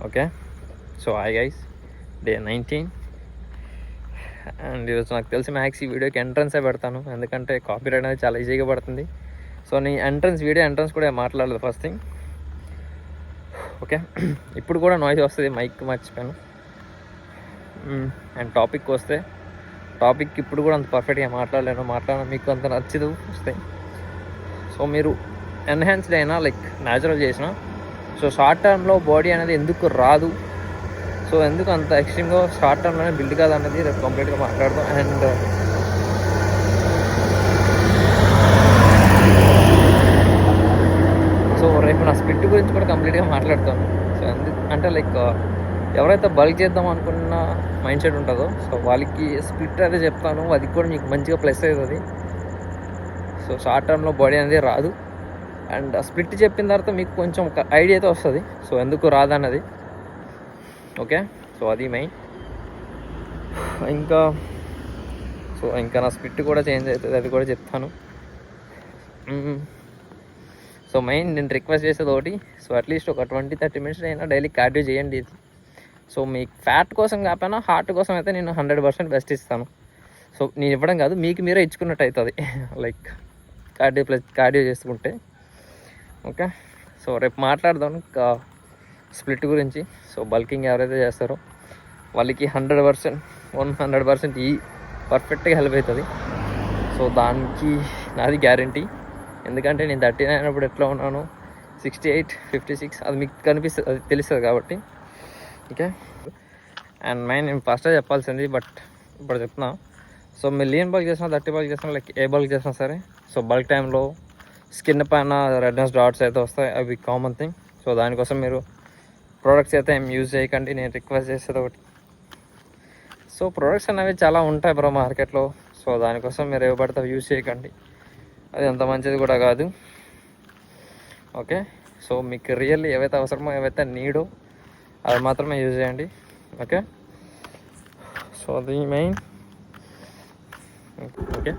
Okay. So hi guys, day 19 and ఈరోజు నాకు తెలిసి మ్యాక్స్ ఈ వీడియోకి ఎంట్రన్సే పెడతాను, ఎందుకంటే కాపీరైట్ అనేది చాలా ఈజీగా పడుతుంది. సో నీ ఎంట్రన్స్ కూడా మాట్లాడలేదు ఫస్ట్ థింగ్. ఓకే, ఇప్పుడు కూడా నాయిస్ వస్తుంది, మైక్ మర్చిపోయాను. అండ్ టాపిక్ వస్తే ఇప్పుడు కూడా అంత పర్ఫెక్ట్గా మాట్లాడినా మీకు అంత నచ్చదు వస్తాయి. సో మీరు ఎన్హాన్స్డ్ అయినా లైక్ న్యాచురల్ చేసిన సో షార్ట్ టర్మ్లో బాడీ అనేది ఎందుకు రాదు, సో ఎందుకు అంత ఎక్స్ట్రీమ్గా షార్ట్ టర్మ్లోనే బిల్డ్ కాదు అనేది రేపు కంప్లీట్గా మాట్లాడదాం. అండ్ సో రేపు నా స్ప్లిట్ గురించి కూడా కంప్లీట్గా మాట్లాడతాను. సో అంటే లైక్ ఎవరైతే బల్క్ చేద్దాం అనుకున్న మైండ్ సెట్ ఉంటుందో సో వాళ్ళకి స్ప్లిట్ అయితే చెప్తాను, అది కూడా మీకు మంచిగా ప్లస్ అవుతుంది. సో షార్ట్ టర్మ్లో బాడీ అనేది రాదు. అండ్ స్ప్లిట్ చెప్పిన తర్వాత మీకు కొంచెం ఒక ఐడియా అయితే వస్తుంది సో ఎందుకు రాదన్నది. ఓకే, సో అది మెయిన్. ఇంకా నా స్ప్లిట్ కూడా చేంజ్ అవుతుంది, అది కూడా చెప్తాను. సో మెయిన్ నేను రిక్వెస్ట్ చేసేది ఒకటి, సో అట్లీస్ట్ ఒక 20-30 మినిట్స్ అయినా డైలీ కార్డియో చేయండి. సో మీకు ఫ్యాట్ కోసం కాకపోయినా హార్ట్ కోసం అయితే నేను 100% బెస్ట్ ఇస్తాను. సో నేను ఇవ్వడం కాదు, మీకు మీరే ఇచ్చుకున్నట్టు అవుతుంది లైక్ కార్డియో చేసుకుంటే. ఓకే, సో రేపు మాట్లాడదాం స్ప్లిట్ గురించి. సో బల్కింగ్ ఎవరైతే చేస్తారో వాళ్ళకి 100% ఈ పర్ఫెక్ట్గా హెల్ప్ అవుతుంది. సో దానికి నాది గ్యారంటీ, ఎందుకంటే నేను 39 అయినప్పుడు ఎట్లా ఉన్నాను, 68, 56 అది మీకు కనిపిస్తుంది, అది తెలుస్తుంది కాబట్టి. ఓకే, అండ్ నేను ఫస్టే చెప్పాల్సింది బట్ ఇప్పుడు చెప్తున్నా. సో మీరు లీన్ బల్క్ చేసినా 30 బల్క్ చేసినా లైక్ ఏ బల్క్ చేసినా సరే, సో బల్క్ టైంలో స్కిన్ పైన రెడ్నెస్ డాట్స్ అయితే వస్తాయి, అవి కామన్ థింగ్. సో దానికోసం మీరు ప్రోడక్ట్స్ అయితే ఏం యూజ్ చేయకండి, నేను రిక్వెస్ట్ చేసేది ఒకటి. సో ప్రోడక్ట్స్ అనేవి చాలా ఉంటాయి బ్రో మార్కెట్లో, సో దానికోసం మీరు ఏవి పడితే యూజ్ చేయకండి, అది అంత మంచిది కూడా కాదు. ఓకే, సో మీకు రియల్లీ ఏవైతే అవసరమో ఏవైతే నీడో అది మాత్రమే యూజ్ చేయండి. ఓకే, సో అది మెయిన్. ఓకే,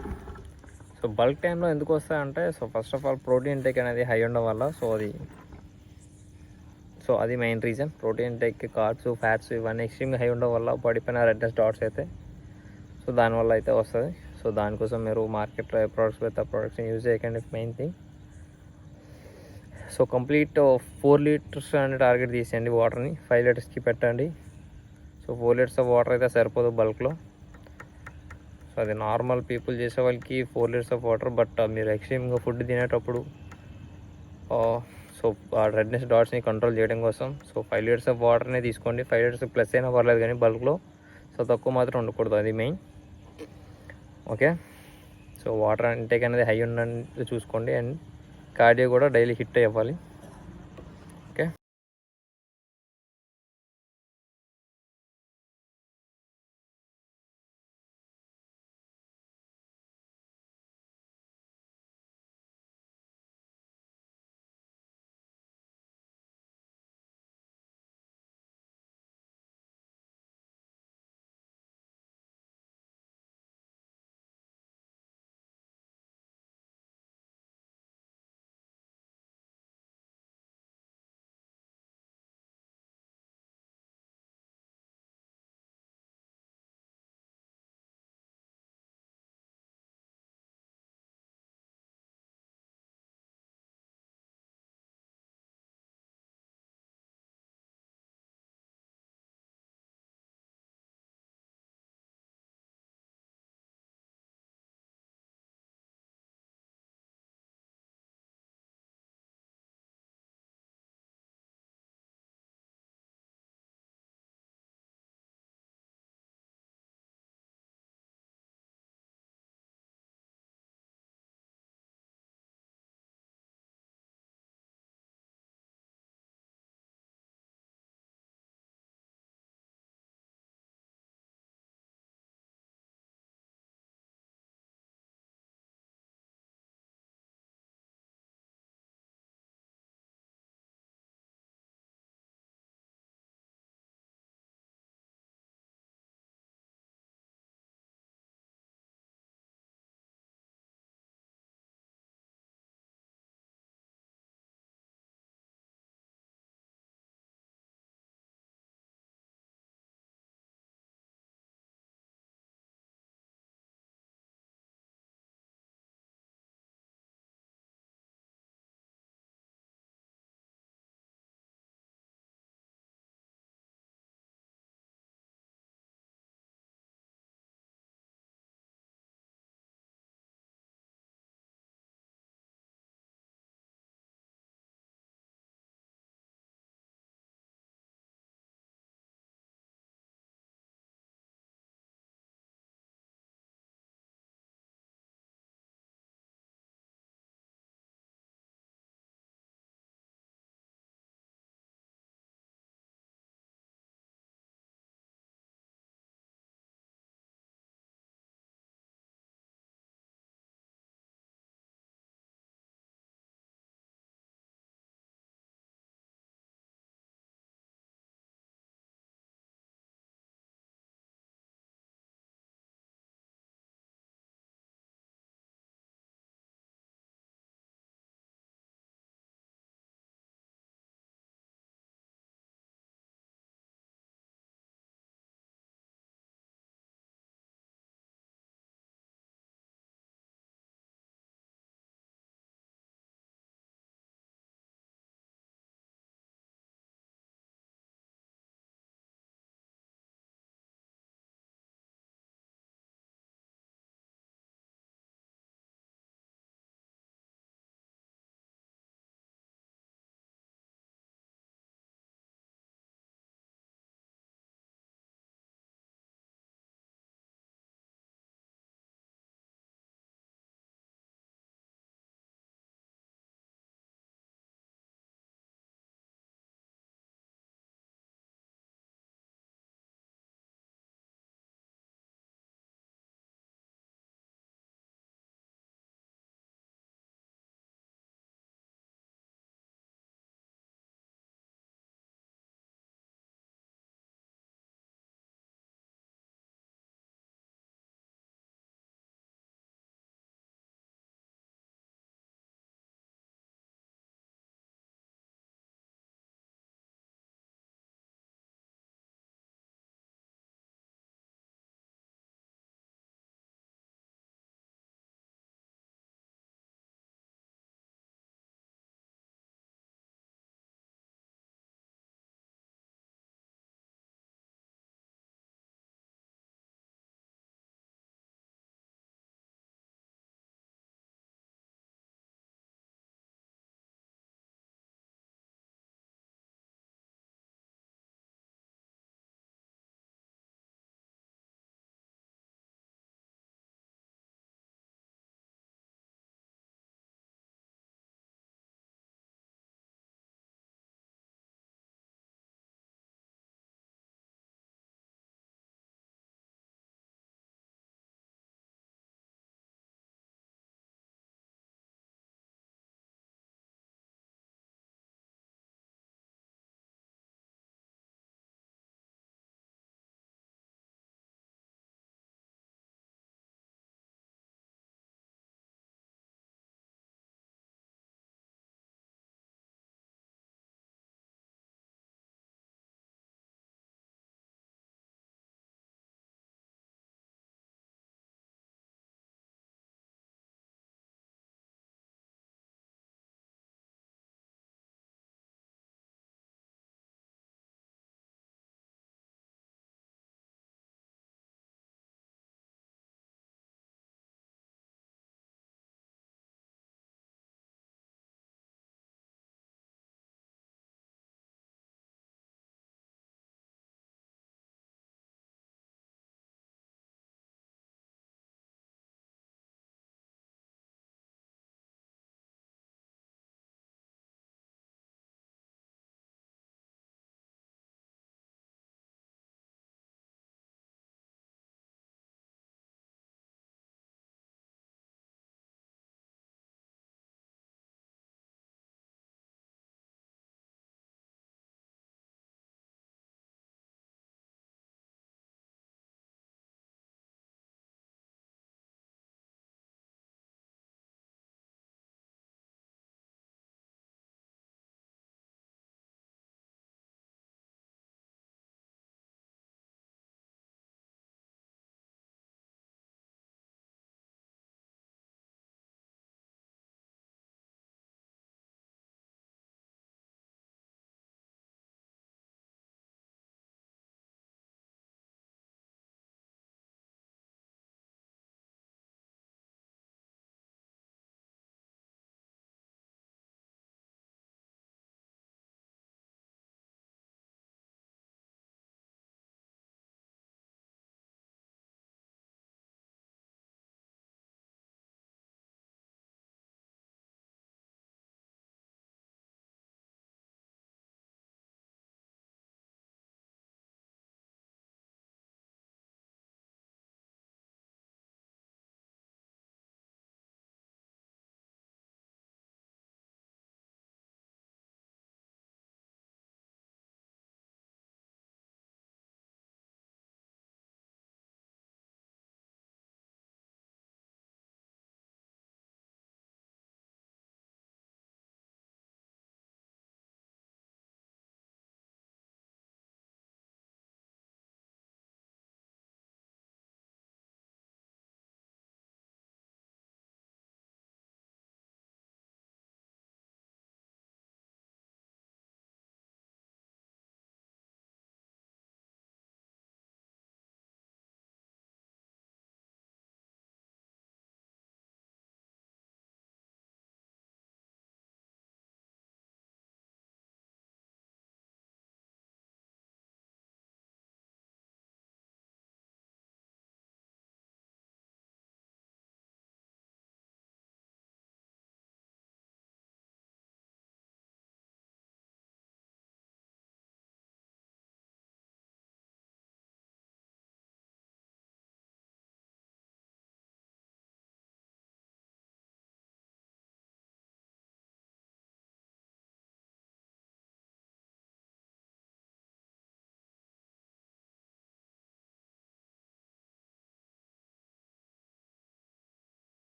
సో బల్క్ టైంలో ఎందుకు వస్తాయంటే, so first of all protein intake అనేది హై ఉండడం వల్ల, సో అది main reason. Protein intake, carbs, fats ఇవన్నీ ఎక్స్ట్రీమ్గా హై ఉండడం వల్ల బాడీ పైన రెడ్నెస్ డాట్స్ అయితే సో దానివల్ల అయితే వస్తుంది. సో దానికోసం మీరు మార్కెట్లో ఏ ప్రోడక్ట్స్ పెడితే ఆ ప్రోడక్ట్స్ని యూజ్ చేయకండి, main thing. So complete 4 litres అనే టార్గెట్ తీసేయండి, వాటర్ని 5 లీటర్స్కి పెట్టండి. సో 4 లీటర్స్ ఆఫ్ వాటర్ అయితే సరిపోదు బల్క్లో. సో అది నార్మల్ పీపుల్ చేసే వాళ్ళకి 4 లీటర్స్ ఆఫ్ వాటర్, బట్ మీరు ఎక్స్ట్రీమ్గా ఫుడ్ తినేటప్పుడు సో ఆ రెడ్నెస్ డాట్స్ని కంట్రోల్ చేయడం కోసం సో 5 లీటర్స్ ఆఫ్ వాటర్నే తీసుకోండి. 5 లీటర్స్ ప్లస్ అయినా పర్లేదు కానీ బల్క్లో సో తక్కువ మాత్రం ఉండకూడదు, అది main. Okay, so water intake అనేది హై ఉన్నది చూసుకోండి. అండ్ కార్డియో కూడా డైలీ హిట్ అవ్వాలి.